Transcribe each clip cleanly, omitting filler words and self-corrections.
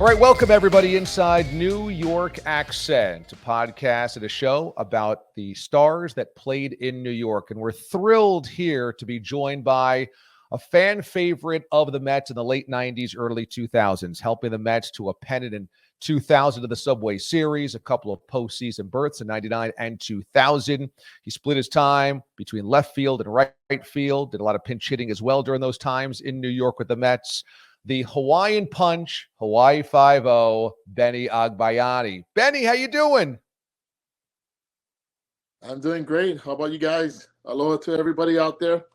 All right, welcome everybody inside New York Accent, a podcast and a show about the stars that played in New York. And we're thrilled here to be joined by a fan favorite of the Mets in the late 90s, early 2000s, helping the Mets to a pennant in 2000 of the Subway Series, a couple of postseason berths in 99 and 2000. He split his time between left field and right field, did a lot of pinch hitting as well during those times in New York with the Mets. The Hawaiian Punch, Hawaii 5-0, Benny Agbayani. Benny, how you doing? I'm doing great. How about you guys? Aloha to everybody out there.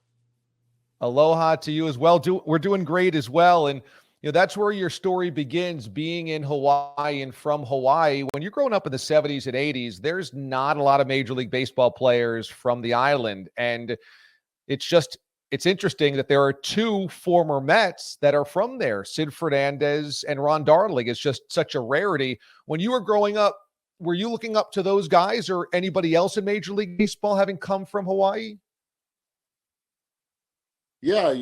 Aloha to you as well. We're doing great as well. And that's where your story begins, being in Hawaii and from Hawaii. When you're growing up in the 70s and 80s, there's not a lot of Major League Baseball players from the island. And it's interesting that there are two former Mets that are from there, Sid Fernandez and Ron Darling. It's just such a rarity. When you were growing up, were you looking up to those guys or anybody else in Major League Baseball having come from Hawaii? Yeah,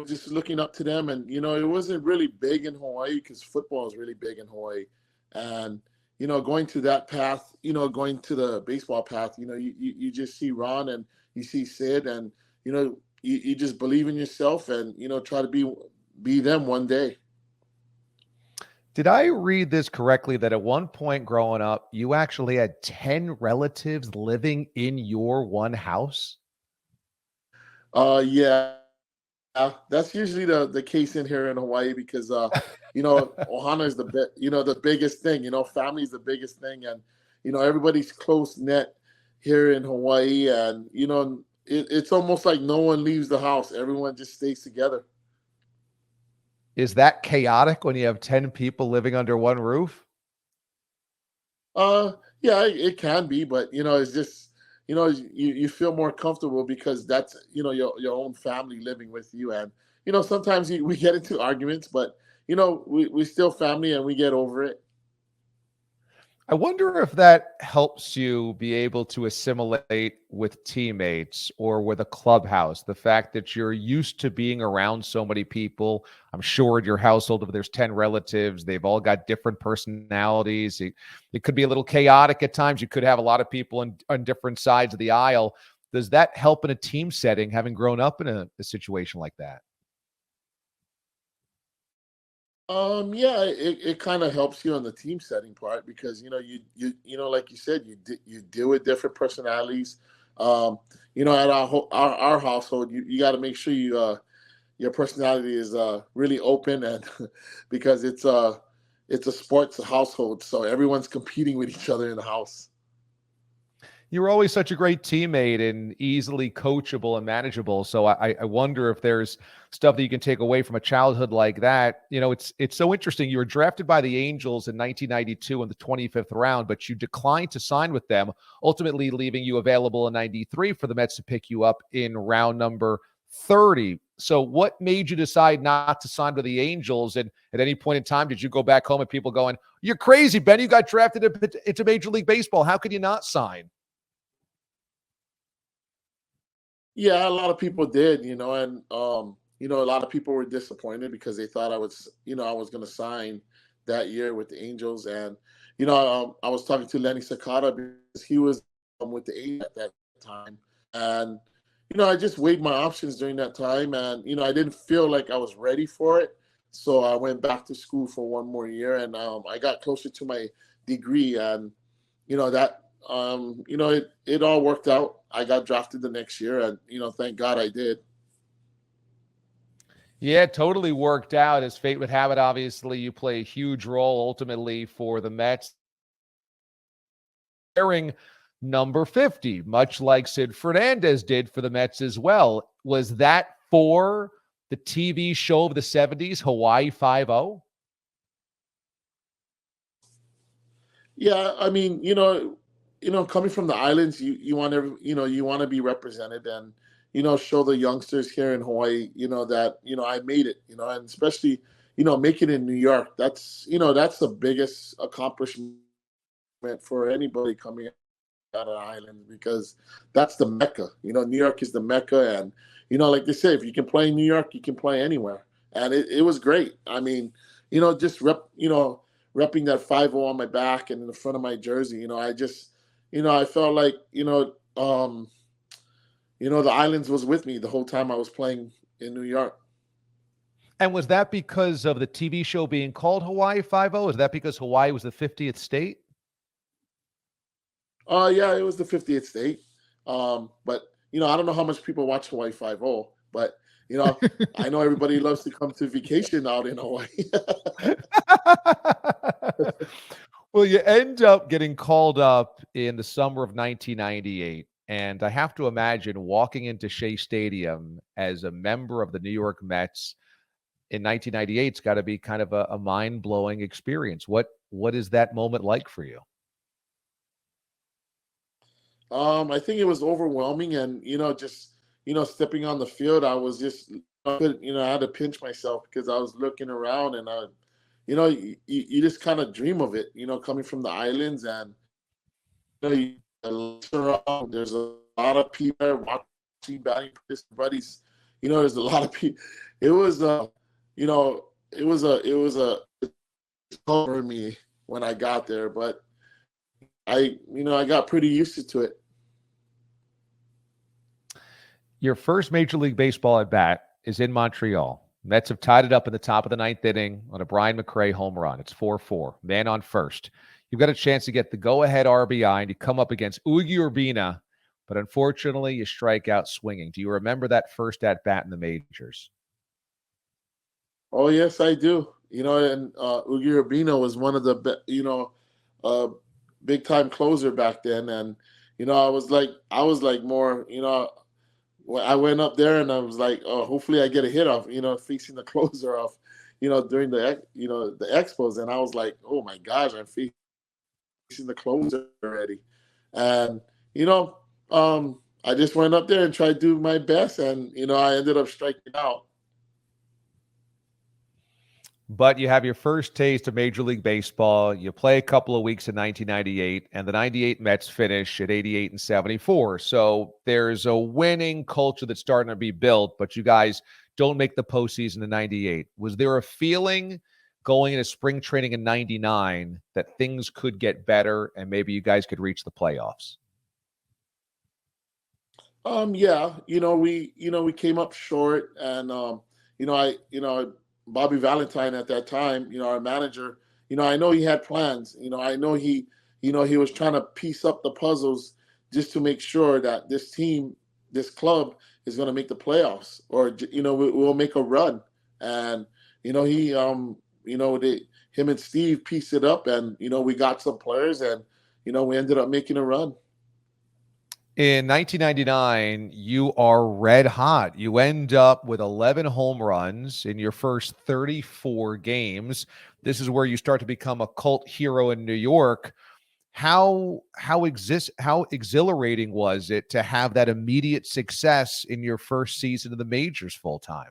just looking up to them. And, it wasn't really big in Hawaii because football is really big in Hawaii. And, going to that path, going to the baseball path, you just see Ron and you see Sid and, you just believe in yourself and, try to be them one day. Did I read this correctly that at one point growing up, you actually had 10 relatives living in your one house? Yeah. That's usually the case in here in Hawaii because, ohana is the biggest thing, family is the biggest thing. And, everybody's close knit here in Hawaii and, it's almost like no one leaves the house. Everyone just stays together. Is that chaotic when you have 10 people living under one roof? Yeah, it can be, but it's just, you feel more comfortable because that's, your own family living with you. And, sometimes we get into arguments, but, we still family and we get over it. I wonder if that helps you be able to assimilate with teammates or with a clubhouse. The fact that you're used to being around so many people. I'm sure in your household, if there's 10 relatives, they've all got different personalities. It could be a little chaotic at times. You could have a lot of people on different sides of the aisle. Does that help in a team setting, having grown up in a situation like that? Yeah, it kind of helps you on the team setting part because like you said, you deal with different personalities. At our household, you got to make sure your personality is really open and because it's a sports household, so everyone's competing with each other in the house. You were always such a great teammate and easily coachable and manageable. So I wonder if there's stuff that you can take away from a childhood like that. It's so interesting. You were drafted by the Angels in 1992 in the 25th round, but you declined to sign with them, ultimately leaving you available in 93 for the Mets to pick you up in round number 30. So what made you decide not to sign with the Angels? And at any point in time, did you go back home and people going, "You're crazy, Ben, you got drafted into Major League Baseball. How could you not sign?" Yeah, a lot of people did, and a lot of people were disappointed because they thought I was going to sign that year with the Angels, and I was talking to Lenny Sakata because he was with the Angels at that time, and I just weighed my options during that time, and I didn't feel like I was ready for it, so I went back to school for one more year, and I got closer to my degree, and that. It all worked out. I got drafted the next year and, thank God I did. Yeah, it totally worked out. As fate would have it, obviously, you play a huge role ultimately for the Mets. Wearing number 50, much like Sid Fernandez did for the Mets as well. Was that for the TV show of the 70s, Hawaii 5-0? Yeah, I mean, coming from the islands, you want to be represented and, show the youngsters here in Hawaii, that, I made it, and especially, make it in New York. That's the biggest accomplishment for anybody coming out of the island because that's the Mecca. New York is the Mecca. And, like they say, if you can play in New York, you can play anywhere. And it was great. I mean, just repping that 5-0 on my back and in the front of my jersey. I felt like, the islands was with me the whole time I was playing in New York. And was that because of the TV show being called Hawaii Five-0? Is that because Hawaii was the 50th state? Yeah, it was the 50th state. But I don't know how much people watch Hawaii Five-0, but I know everybody loves to come to vacation out in Hawaii. Well, you end up getting called up in the summer of 1998. And I have to imagine walking into Shea Stadium as a member of the New York Mets in 1998's got to be kind of a mind-blowing experience. What is that moment like for you? I think it was overwhelming, and just stepping on the field, I was just I had to pinch myself because I was looking around, and you just kind of dream of it, coming from the islands, and you look around, there's a lot of people there watching batting buddies. There's a lot of people. It was it was a for me when I got there, but I got pretty used to it. Your first Major League Baseball at bat is in Montreal. Mets have tied it up in the top of the ninth inning on a Brian McRae home run. It's 4-4. Man on first. You've got a chance to get the go-ahead RBI, and you come up against Ugi Urbina, but unfortunately you strike out swinging. Do you remember that first at-bat in the majors? Oh, yes, I do. And Ugi Urbina was one of the big-time closer back then. And, I was like more, I went up there and I was like, oh, hopefully I get a hit off, facing the closer off, during the Expos. And I was like, oh my gosh, I'm facing the closer already. And, I just went up there and tried to do my best. And, I ended up striking out. But you have your first taste of Major League Baseball. You play a couple of weeks in 1998, and the 98 Mets finish at 88 and 74. So there's a winning culture that's starting to be built, but you guys don't make the postseason in 98. Was there a feeling going into spring training in 99 that things could get better and maybe you guys could reach the playoffs? Yeah, we came up short, and Bobby Valentine at that time, our manager, I know he had plans. I know he was trying to piece up the puzzles just to make sure that this team, this club is going to make the playoffs, or, we'll make a run. And, him and Steve pieced it up, and, we got some players, and, we ended up making a run. In 1999, you are red hot. You end up with 11 home runs in your first 34 games. This is where you start to become a cult hero in New York. How exhilarating was it to have that immediate success in your first season of the majors full time?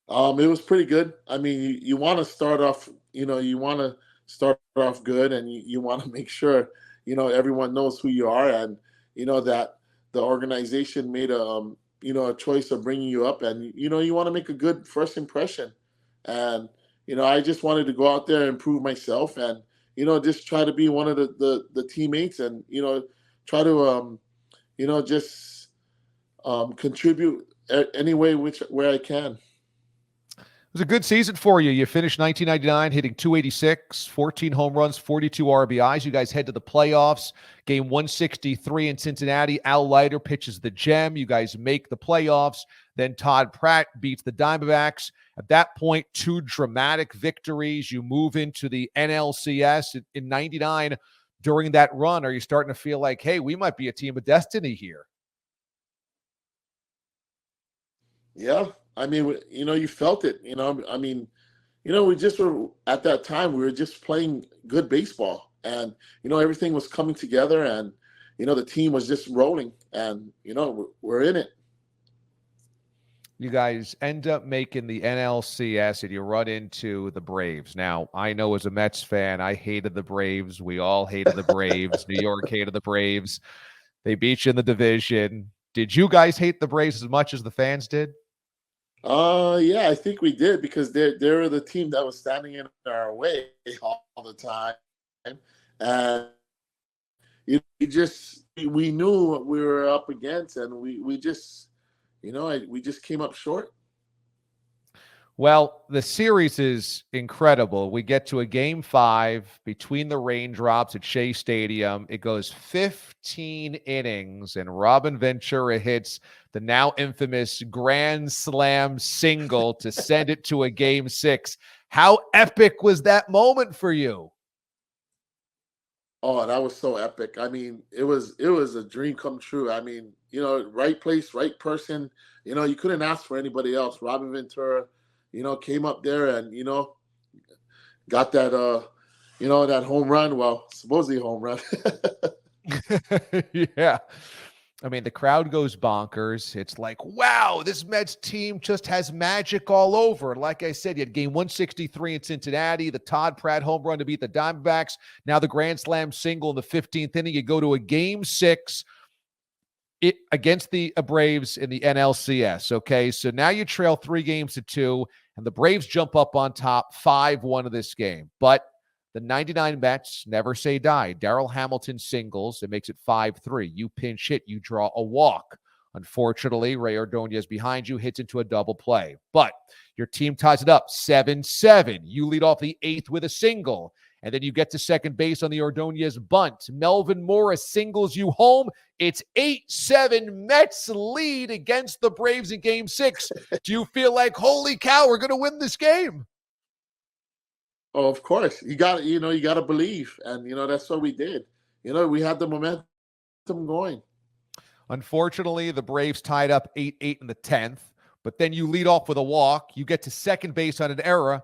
It was pretty good. I mean, you want to start off, good, and you want to make sure, everyone knows who you are, and that the organization made a choice of bringing you up, and you want to make a good first impression. And I just wanted to go out there and prove myself, and just try to be one of the teammates, and try to just contribute any way where I can. It was a good season for you. You finished 1999 hitting 286, 14 home runs, 42 RBIs. You guys head to the playoffs. Game 163 in Cincinnati. Al Leiter pitches the gem. You guys make the playoffs. Then Todd Pratt beats the Diamondbacks. At that point, 2 dramatic victories. You move into the NLCS in 99. During that run, are you starting to feel like, hey, we might be a team of destiny here? Yeah. I mean, you felt it, I mean, we just were, at that time, we were just playing good baseball, and, everything was coming together, and, the team was just rolling, and, we're in it. You guys end up making the NLCS, and you run into the Braves. Now, I know as a Mets fan, I hated the Braves. We all hated the Braves. New York hated the Braves. They beat you in the division. Did you guys hate the Braves as much as the fans did? Yeah, I think we did because they were the team that was standing in our way all the time, and we knew what we were up against, and we just we just came up short. Well, the series is incredible. We get to a game 5 between the raindrops at Shea Stadium. It goes 15 innings, and Robin Ventura hits the now infamous grand slam single to send it to a game 6. How epic was that moment for you? Oh, that was so epic. I mean, it was a dream come true. I mean, right place, right person. You couldn't ask for anybody else. Robin Ventura, came up there and got that that home run. Well, supposedly home run. Yeah. I mean, the crowd goes bonkers. It's like, wow, this Mets team just has magic all over. Like I said, you had game 163 in Cincinnati, the Todd Pratt home run to beat the Diamondbacks. Now the grand slam single in the 15th inning. You go to a game 6 against the Braves in the NLCS. Okay, so now you trail 3-2, and the Braves jump up on top 5-1 of this game. But the 99 Mets never say die. Darrell Hamilton singles. It makes it 5-3. You pinch hit. You draw a walk. Unfortunately, Ray Ordonez behind you hits into a double play. But your team ties it up 7-7. You lead off the 8th with a single. And then you get to second base on the Ordonez bunt. Melvin Morris singles you home. It's 8-7 Mets lead against the Braves in game 6. Do you feel like, holy cow, we're going to win this game? Oh, of course. You got to believe. And, that's what we did. We had the momentum going. Unfortunately, the Braves tied up 8-8 in the 10th, but then you lead off with a walk. You get to second base on an error.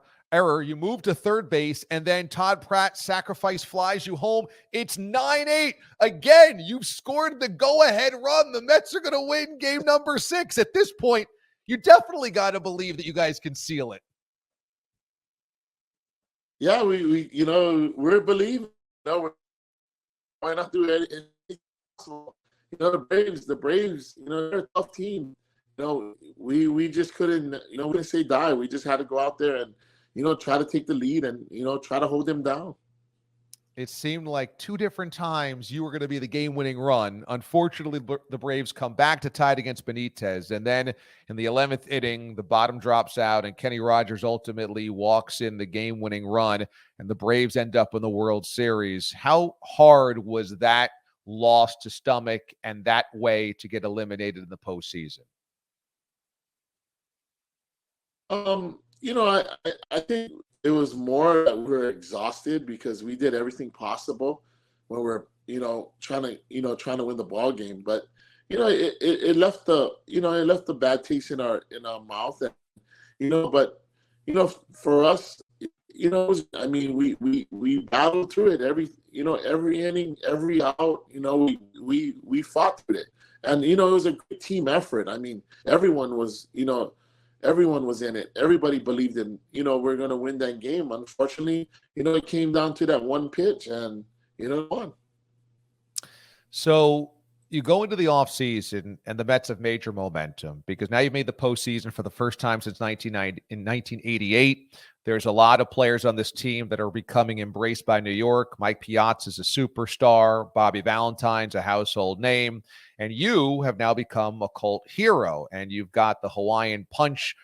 You move to third base, and then Todd Pratt sacrifice flies you home. It's 9-8. Again, you've scored the go-ahead run. The Mets are going to win game number 6. At this point, you definitely got to believe that you guys can seal it. Yeah, we're believing. Why not do anything? The Braves, they're a tough team. We just couldn't, we didn't say die. We just had to go out there and, try to take the lead and, try to hold them down. It seemed like 2 different times you were going to be the game-winning run. Unfortunately, the Braves come back to tie it against Benitez. And then in the 11th inning, the bottom drops out, and Kenny Rogers ultimately walks in the game-winning run, and the Braves end up in the World Series. How hard was that loss to stomach and that way to get eliminated in the postseason? I think it was more that we were exhausted because we did everything possible when we're, trying to win the ball game. But, it left the bad taste in our mouth. And, but, for us, we battled through it every inning, every out, we fought through it. And, it was a great team effort. I mean, everyone was in it. Everybody believed in, we're going to win that game. Unfortunately, it came down to that one pitch and, won. So you go into the offseason, and the Mets have major momentum because now you've made the postseason for the first time since 1988. There's a lot of players on this team that are becoming embraced by New York. Mike Piazza is a superstar. Bobby Valentine's a household name. And you have now become a cult hero. And you've got the Hawaiian Punch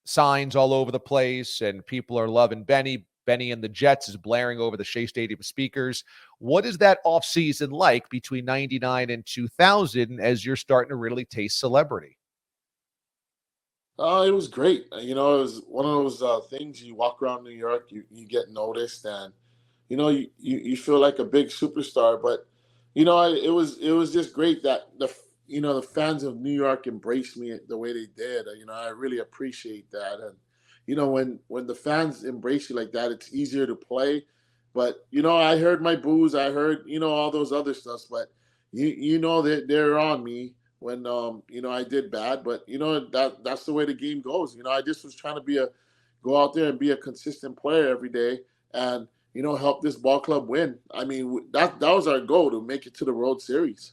signs all over the place, and people are loving Benny. Benny and the Jets is blaring over the Shea Stadium speakers. What is that offseason like between 99 and 2000 as you're starting to really taste celebrity? It was great. It was one of those things. You walk around New York, you get noticed, and you feel like a big superstar. But it was just great that the fans of New York embraced me the way they did. I really appreciate that. And when the fans embrace you like that, it's easier to play. But I heard my boos, I heard all those other stuff. But that they're on me when I did bad. But that's the way the game goes. I just was trying to go out there and be a consistent player every day, and help this ball club win. I mean, that was our goal, to make it to the World Series.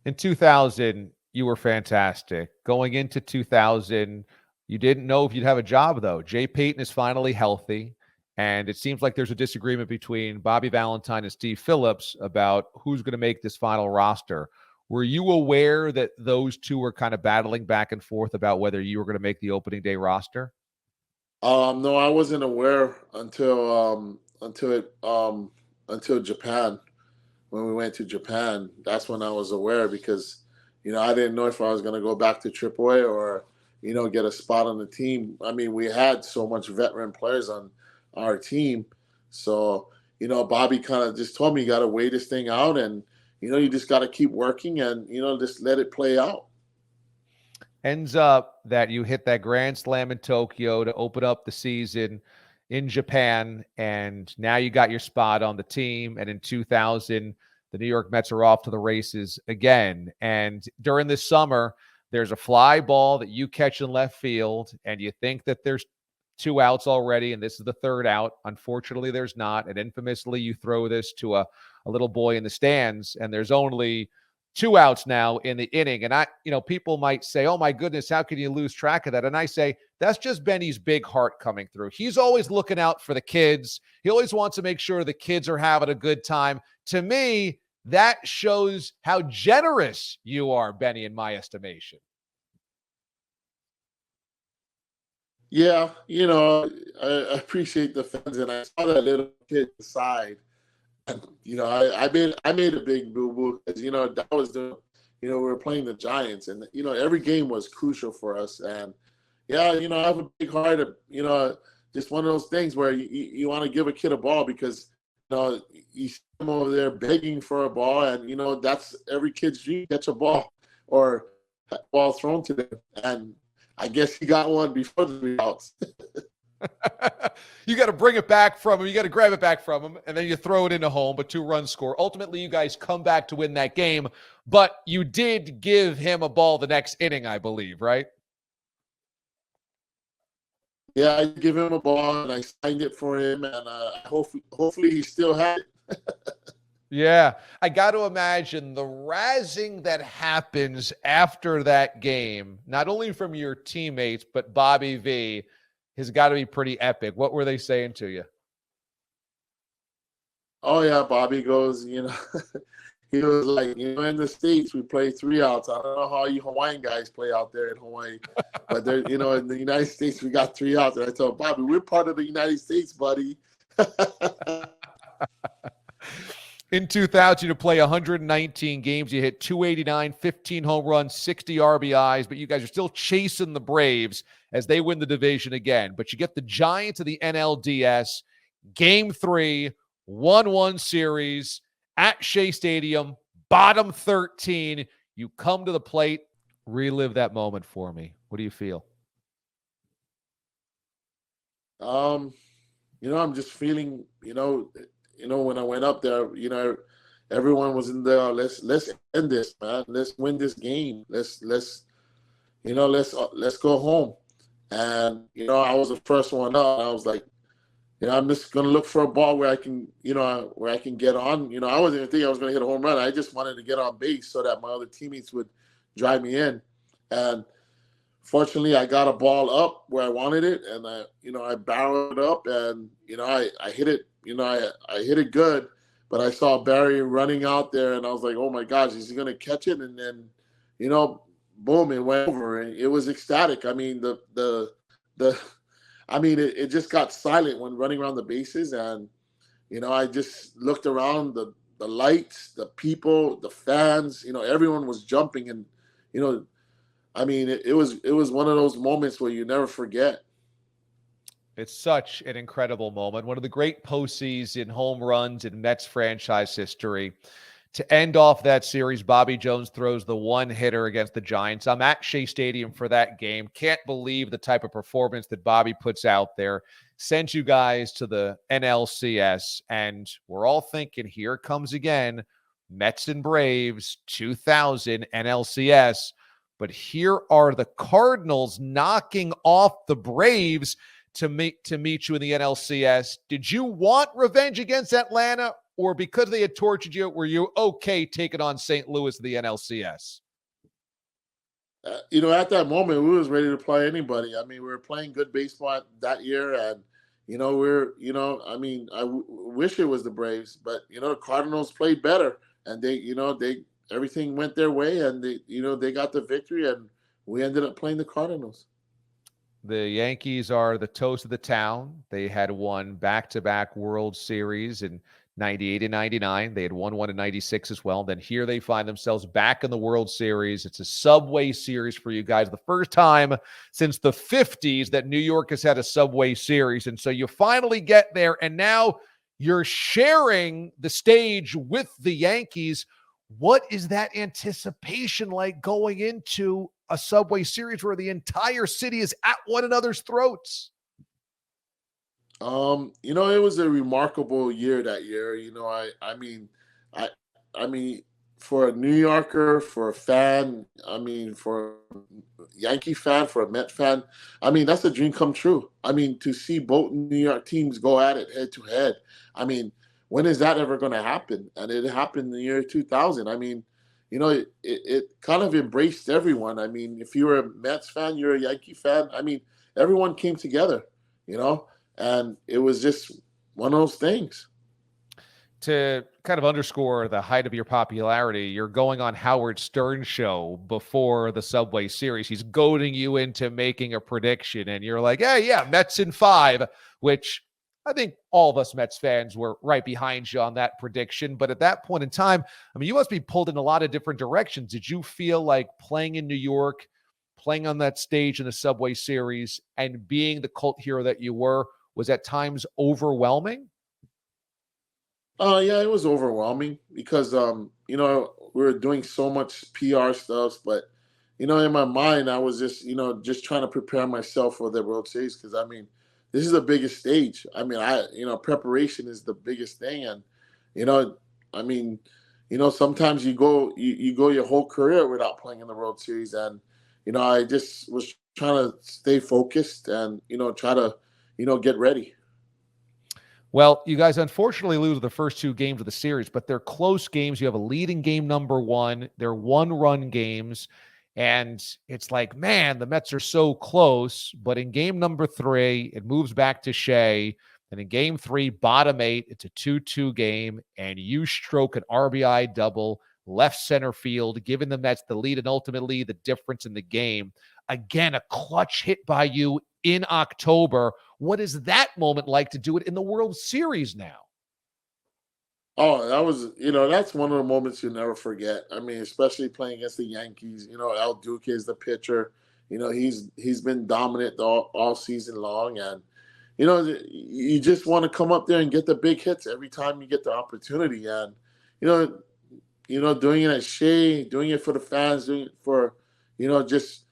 In 2000, you were fantastic. Going into 2000, You didn't know if you'd have a job, though. Jay Payton is finally healthy, and it seems like there's a disagreement between Bobby Valentine and Steve Phillips about who's going to make this final roster. Were you aware that those two were kind of battling back and forth about whether you were going to make the opening day roster? No, I wasn't aware until Japan. When we went to Japan, that's when I was aware because, I didn't know if I was going to go back to AAA or, get a spot on the team. I mean, we had so much veteran players on our team. So, Bobby kind of just told me you got to weigh this thing out and, you just got to keep working and, just let it play out. Ends up that you hit that grand slam in Tokyo to open up the season in Japan, and now you got your spot on the team. And in 2000, the New York Mets are off to the races again. And during this summer, there's a fly ball that you catch in left field, and you think that there's 2 outs already, and this is the 3rd out. Unfortunately, there's not. And infamously, you throw this to a little boy in the stands, and there's only 2 outs now in the inning. And people might say, oh my goodness, how can you lose track of that? And I say, that's just Benny's big heart coming through. He's always looking out for the kids. He always wants to make sure the kids are having a good time. To me, that shows how generous you are, Benny, in my estimation. Yeah, I appreciate the fans, and I saw that little kid side. And, I made a big boo boo because that was we were playing the Giants, and every game was crucial for us. And yeah, I have a big heart. Just one of those things where you want to give a kid a ball because you see them over there begging for a ball, and that's every kid's dream: catch a ball or a ball thrown to them. And I guess he got one before the 3 outs. You got to bring it back from him. You got to grab it back from him, and then you throw it into home, but 2 runs score. Ultimately, you guys come back to win that game, but you did give him a ball the next inning, I believe, right? Yeah, I give him a ball, and I signed it for him, and hopefully he still had it. Yeah, I got to imagine the razzing that happens after that game, not only from your teammates, but Bobby V, has got to be pretty epic. What were they saying to you? Oh yeah, Bobby goes, he was like, in the States we play 3 outs. I don't know how you Hawaiian guys play out there in Hawaii, but they're, in the United States we got 3 outs. And I told Bobby, we're part of the United States, buddy. In 2000, you play 119 games. You hit 289, 15 home runs, 60 RBIs, but you guys are still chasing the Braves as they win the division again. But you get the Giants of the NLDS, Game 3, 1-1 series at Shea Stadium, bottom 13. You come to the plate. Relive that moment for me. What do you feel? I'm just feeling, when I went up there, everyone was in there. Let's end this, man. Let's win this game. Let's go home. And I was the first one up. I was like, I'm just gonna look for a ball where I can, where I can get on. I wasn't even thinking I was gonna hit a home run. I just wanted to get on base so that my other teammates would drive me in. And fortunately, I got a ball up where I wanted it, and I barreled it up, and I hit it. I hit it good, but I saw Barry running out there, and I was like, oh my gosh, is he gonna catch it? And then, boom, it went over, and it was ecstatic. I mean, it just got silent when running around the bases, and I just looked around the lights, the people, the fans. Everyone was jumping, and it was one of those moments where you never forget. It's such an incredible moment. One of the great postseason home runs in Mets franchise history. To end off that series, Bobby Jones throws the 1-hitter against the Giants. I'm at Shea Stadium for that game. Can't believe the type of performance that Bobby puts out there. Sent you guys to the NLCS, and we're all thinking, here it comes again. Mets and Braves, 2000 NLCS. But here are the Cardinals knocking off the Braves to meet you in the NLCS. Did you want revenge against Atlanta, or because they had tortured you, were you okay taking on St. Louis in the NLCS? At that moment, we was ready to play anybody. I mean, we were playing good baseball that year, and wish it was the Braves, but the Cardinals played better, and they everything went their way, and they got the victory, and we ended up playing the Cardinals. The Yankees are the toast of the town. They had won back-to-back World Series in 98 and 99. They had won one in 96 as well. Then here they find themselves back in the World Series. It's a Subway Series for you guys. The first time since the 50s that New York has had a Subway Series. And so you finally get there, and now you're sharing the stage with the Yankees. What is that anticipation like going into a Subway Series where the entire city is at one another's throats? It was a remarkable year that year. I I mean, for a New Yorker, for a fan, for a Yankee fan, for a Met fan, that's a dream come true. To see both New York teams go at it head to head. I mean, when is that ever going to happen? And it happened in the year 2000. It kind of embraced everyone. If you were a Mets fan, you're a Yankee fan. Everyone came together, you know, and it was just one of those things. To kind of underscore the height of your popularity, you're going on Howard Stern's show before the Subway Series. He's goading you into making a prediction, and you're like, hey, yeah, Mets in 5, which I think all of us Mets fans were right behind you on that prediction. But at that point in time, you must be pulled in a lot of different directions. Did you feel like playing in New York, playing on that stage in the Subway Series, and being the cult hero that you were, was at times overwhelming? Yeah, it was overwhelming because we were doing so much PR stuff, but in my mind, I was just trying to prepare myself for the World Series because this is the biggest stage. Preparation is the biggest thing, and you know, I mean, sometimes you go your whole career without playing in the World Series, and I just was trying to stay focused and try to get ready. Well, you guys unfortunately lose the first 2 games of the series, but they're close games. You have a lead in game number 1. They're 1-run games. And it's like, man, the Mets are so close. But in game number 3, it moves back to Shea. And in game 3, bottom 8, it's a 2-2 game. And you stroke an RBI double left center field, giving the Mets the lead and ultimately the difference in the game. Again, a clutch hit by you in October. What is that moment like to do it in the World Series now? Oh, that was, that's one of the moments you'll never forget. Especially playing against the Yankees. El Duque is the pitcher. He's been dominant all season long, and you just want to come up there and get the big hits every time you get the opportunity. And you know, doing it at Shea, doing it for the fans, doing it for, just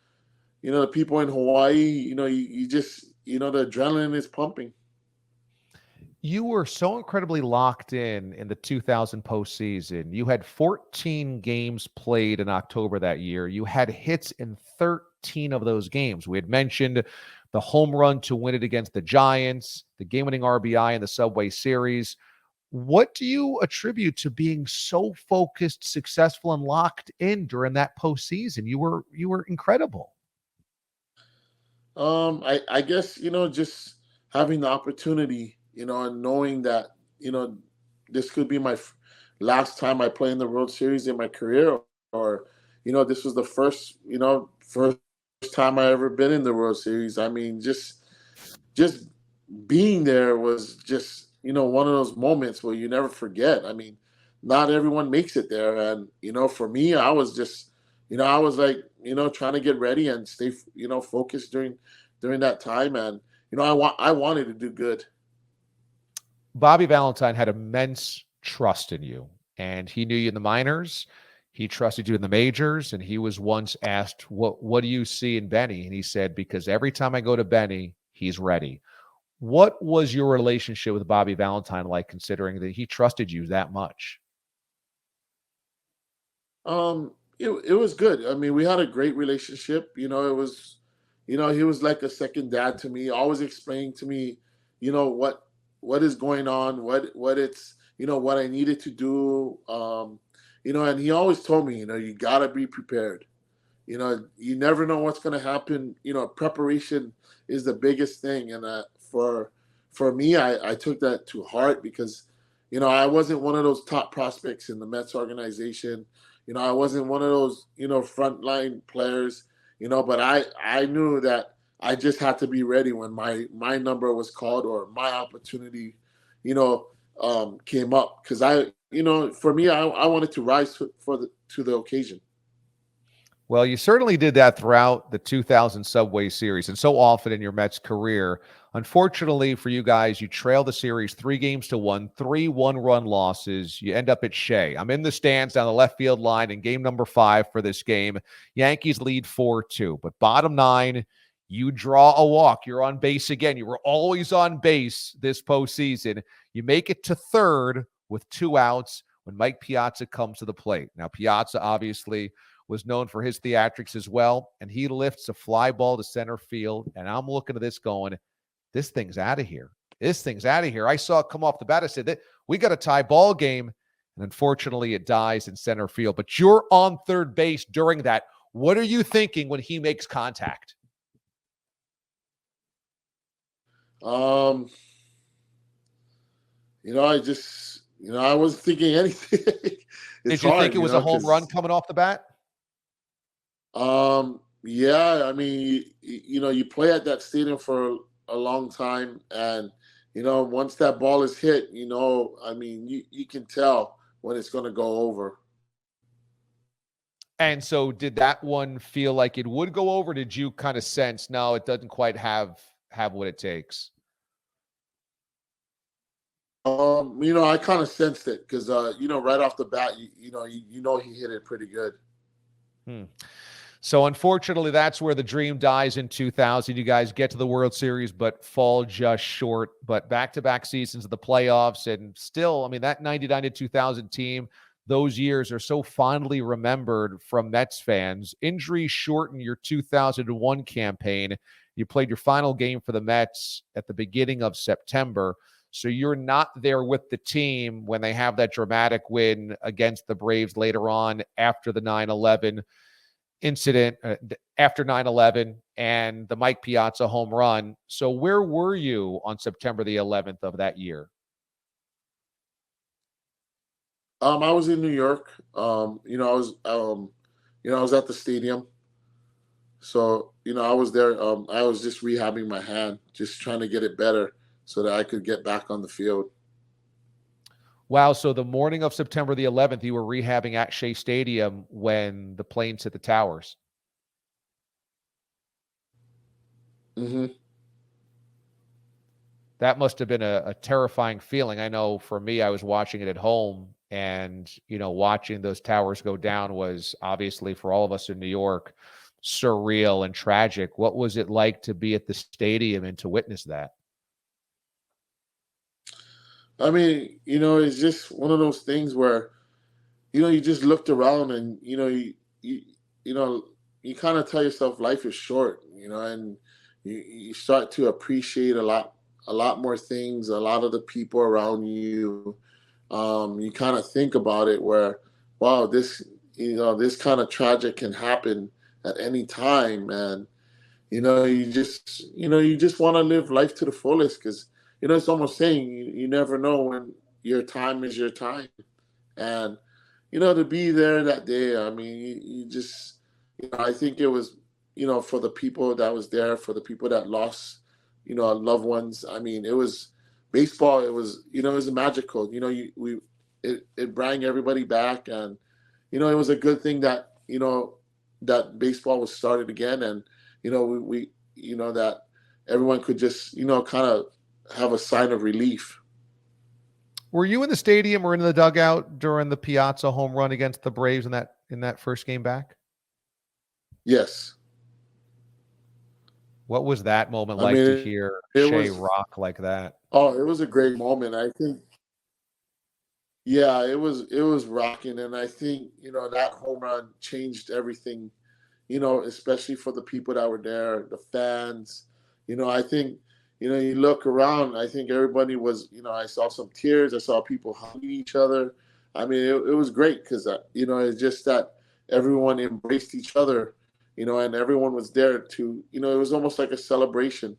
the people in Hawaii. You just the adrenaline is pumping. You were so incredibly locked in the 2000 postseason. You had 14 games played in October that year. You had hits in 13 of those games. We had mentioned the home run to win it against the Giants, the game-winning RBI in the Subway Series. What do you attribute to being so focused, successful, and locked in during that postseason? You were incredible. I guess just having the opportunity, and knowing that this could be my last time I play in the World Series in my career, or this was the first time I ever been in the World Series. Just being there was just one of those moments where you never forget. Not everyone makes it there, and for me, I was just I was like trying to get ready and stay focused during that time, and I wanted to do good. Bobby Valentine had immense trust in you, and he knew you in the minors. He trusted you in the majors, and he was once asked, what do you see in Benny? And he said, because every time I go to Benny, he's ready. What was your relationship with Bobby Valentine like, considering that he trusted you that much? It was good. We had a great relationship. It was, he was like a second dad to me, always explaining to me, what is going on, what it's, what I needed to do. And he always told me, you gotta be prepared. You never know what's going to happen. Preparation is the biggest thing. And for me, I took that to heart because, I wasn't one of those top prospects in the Mets organization. I wasn't one of those, frontline players, but I knew that I just had to be ready when my number was called or my opportunity, came up. Because for me, I wanted to rise to the occasion. Well, you certainly did that throughout the 2000 Subway Series and so often in your Mets career. Unfortunately for you guys, you trail the series 3-1, 3 one-run losses. You end up at Shea. I'm in the stands down the left field line in game number 5 for this game. Yankees lead 4-2. But bottom 9, you draw a walk. You're on base again. You were always on base this postseason. You make it to third with 2 outs when Mike Piazza comes to the plate. Now, Piazza obviously was known for his theatrics as well, and he lifts a fly ball to center field, and I'm looking at this going, this thing's out of here. This thing's out of here. I saw it come off the bat. I said, we got a tie ball game, and unfortunately it dies in center field. But you're on third base during that. What are you thinking when he makes contact? I wasn't thinking anything. Did you think it was a home run coming off the bat? Yeah, I mean, you play at that stadium for a long time, and once that ball is hit, I mean, you can tell when it's going to go over. And so did that one feel like it would go over? Did you kind of sense, no, it doesn't quite have what it takes? I kind of sensed it because, right off the bat, he hit it pretty good. So unfortunately, that's where the dream dies in 2000. You guys get to the World Series, but fall just short. But back-to-back seasons of the playoffs, and still, I mean, that 99 to 2000 team, those years are so fondly remembered from Mets fans. Injuries shortened your 2001 campaign. You played your final game for the Mets at the beginning of September. So you're not there with the team when they have that dramatic win against the Braves later on after the 9/11 incident, after 9/11 and the Mike Piazza home run. So where were you on September the 11th of that year? I was in New York. I was at the stadium. So, I was there. I was just rehabbing my hand, just trying to get it better so that I could get back on the field. Wow. So the morning of September the 11th, you were rehabbing at Shea Stadium when the planes hit the towers. Mm-hmm. That must have been a terrifying feeling. I know for me, I was watching it at home, and, watching those towers go down was obviously, for all of us in New York, surreal and tragic. What was it like to be at the stadium and to witness that? I mean, it's just one of those things where, you just looked around and, you kind of tell yourself life is short, and you start to appreciate a lot more things, a lot of the people around you. You kind of think about it where, wow, this kind of tragic can happen at any time. And, you just want to live life to the fullest because, it's almost saying you never know when your time is your time. And, to be there that day, I mean, you just, I think it was, for the people that was there, for the people that lost, loved ones. I mean, it was baseball. It was, it was magical. It brought everybody back. And, it was a good thing that, that baseball was started again. And, we that everyone could just, kind of have a sign of relief. Were you in the stadium or in the dugout during the Piazza home run against the Braves in that first game back? Yes. What was that moment like to hear Shea rock like that? Oh, it was a great moment. I think, yeah, it was rocking. And I think, that home run changed everything, especially for the people that were there, the fans. I think, you look around, I think everybody was, I saw some tears. I saw people hugging each other. I mean, it was great because, it's just that everyone embraced each other, and everyone was there to, it was almost like a celebration.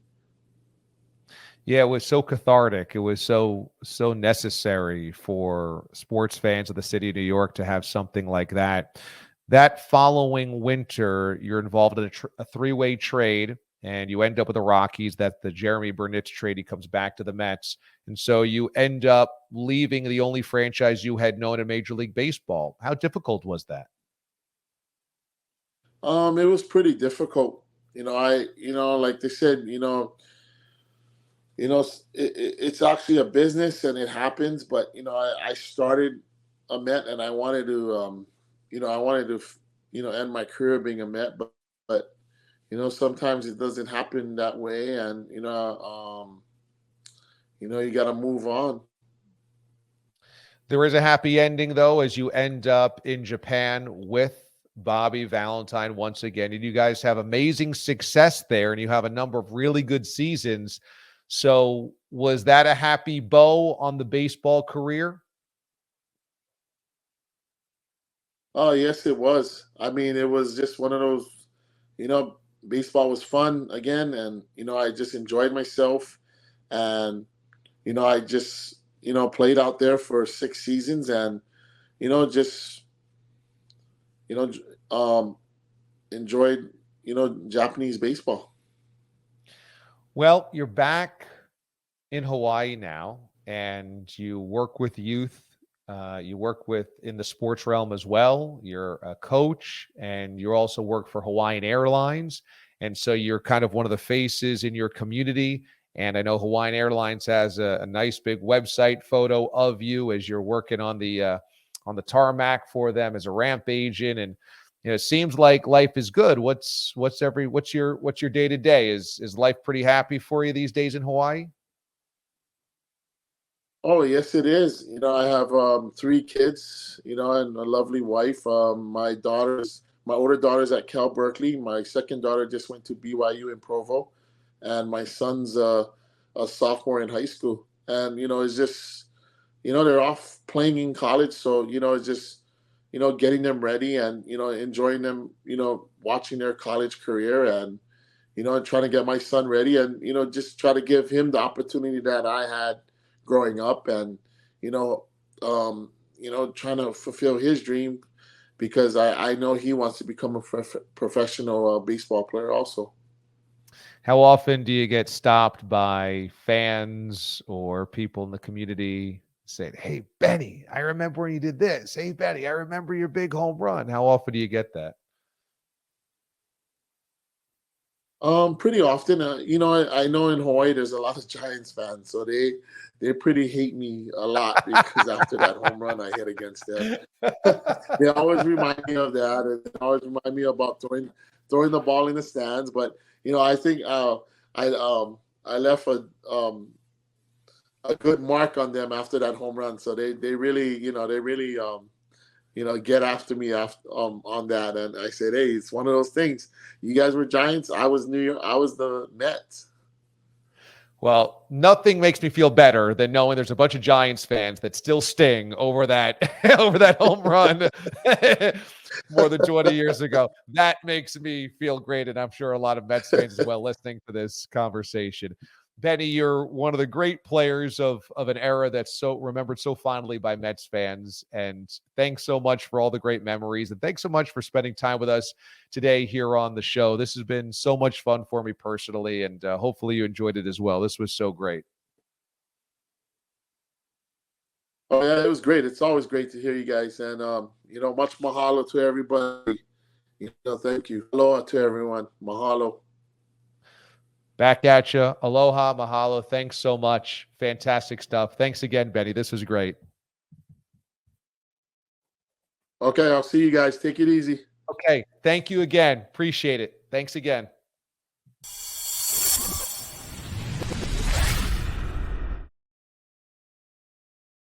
Yeah, it was so cathartic. It was so necessary for sports fans of the city of New York to have something like that. That following winter, you're involved in a three-way trade, and you end up with the Rockies. That the Jeremy Burnitz trade, he comes back to the Mets, and so you end up leaving the only franchise you had known in Major League Baseball. How difficult was that? It was pretty difficult. Like they said, it's actually a business and it happens. But I started a Met and I wanted to, end my career being a Met. But sometimes it doesn't happen that way, and you got to move on. There is a happy ending, though, as you end up in Japan with Bobby Valentine once again. And you guys have amazing success there, and you have a number of really good seasons. So, was that a happy bow on the baseball career? Oh, yes, it was. I mean, it was just one of those, you know, baseball was fun again, and I just enjoyed myself, and I just played out there for 6 seasons, and just you know j- um, enjoyed Japanese baseball. Well, you're back in Hawaii now, and you work with youth. You work with in the sports realm as well. You're a coach, and you also work for Hawaiian Airlines, and so you're kind of one of the faces in your community. And I know Hawaiian Airlines has a nice big website photo of you as you're working on the tarmac for them as a ramp agent, and it seems like life is good. What's your day to day? Is life pretty happy for you these days in Hawaii? Oh, yes, it is. I have 3 kids, and a lovely wife. My older daughter's at Cal Berkeley. My second daughter just went to BYU in Provo, and my son's a sophomore in high school. And it's just, they're off playing in college, so it's just, getting them ready and enjoying them, watching their college career, and trying to get my son ready, and just try to give him the opportunity that I had growing up, and you know trying to fulfill his dream, because I know he wants to become a professional baseball player also. How often do you get stopped by fans or people in the community saying, "Hey, Benny, I remember when you did this. Hey, Benny, I remember your big home run." How often do you get that? Pretty often. I know in Hawaii there's a lot of Giants fans, so they pretty hate me a lot because after that home run I hit against them, they always remind me of that, and they always remind me about throwing the ball in the stands. But I think I left a good mark on them after that home run, so they really get after me after on that. And I said, hey, it's one of those things. You guys were Giants. I was New York. I was the Mets. Well, nothing makes me feel better than knowing there's a bunch of Giants fans that still sting over that over that home run more than 20 years ago. That makes me feel great, and I'm sure a lot of Mets fans as well listening to this conversation. Benny, you're one of the great players of an era that's so remembered so fondly by Mets fans. And thanks so much for all the great memories. And thanks so much for spending time with us today here on the show. This has been so much fun for me personally, and hopefully you enjoyed it as well. This was so great. Oh yeah, it was great. It's always great to hear you guys, and much mahalo to everybody. Thank you. Aloha to everyone. Mahalo. Back at you. Aloha, mahalo. Thanks so much. Fantastic stuff. Thanks again, Benny. This was great. Okay, I'll see you guys. Take it easy. Okay. Thank you again. Appreciate it. Thanks again.